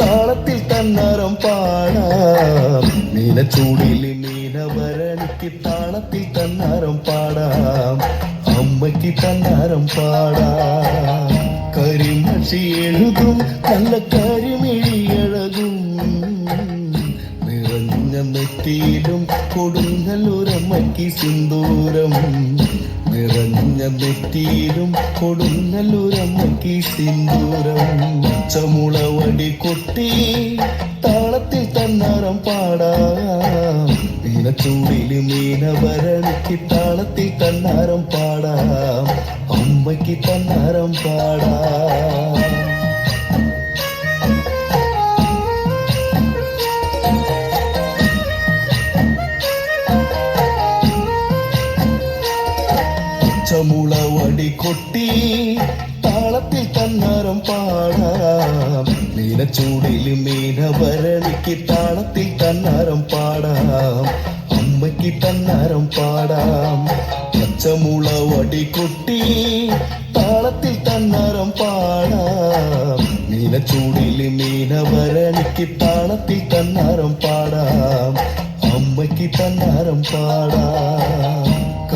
താളത്തിൽ തന്നാരം പാടാം. മീനച്ചൂടിൽ മീനഭരണിക്ക് താളത്തിൽ തന്നാരം പാടാം. അമ്മയ്ക്ക് തന്നാരം പാടാം. കരിമഷി എഴുതും നല്ല കരിമിഴിയഴകും നിറഞ്ഞ നെറ്റിയിലും കൊടുങ്ങല്ലൂരമ്മയ്ക്ക് സിന്ദൂരം. നിറഞ്ഞ നെറ്റിയിലും കൊടുങ്ങല്ലൂരമ്മയ്ക്ക് സിന്ദൂരം. ചമുളവടി കൊട്ടി താളത്തിൽ തന്നാരം പാടാം. മീനച്ചൂടില് മീനഭരണിക്ക് താളത്തിൽ തന്നാരം പാടാം. അമ്മയ്ക്ക് തന്നാരം പാടാം. ചമുളവടി കൊട്ടി താളത്തിൽ തന്നാരം പാടാം. മീനച്ചൂടിൽ മീനഭരണിക്ക് താളത്തിൽ തന്നാരം പാടാം. അമ്മയ്ക്ക് തന്നാരം പാടാം. പച്ചമുളവടി കൊട്ടി താളത്തിൽ തന്നാരം പാടാം. മീനച്ചൂടിൽ മീനഭരണിക്ക് താളത്തിൽ തന്നാരം പാടാം. അമ്മയ്ക്ക് തന്നാരം പാടാം.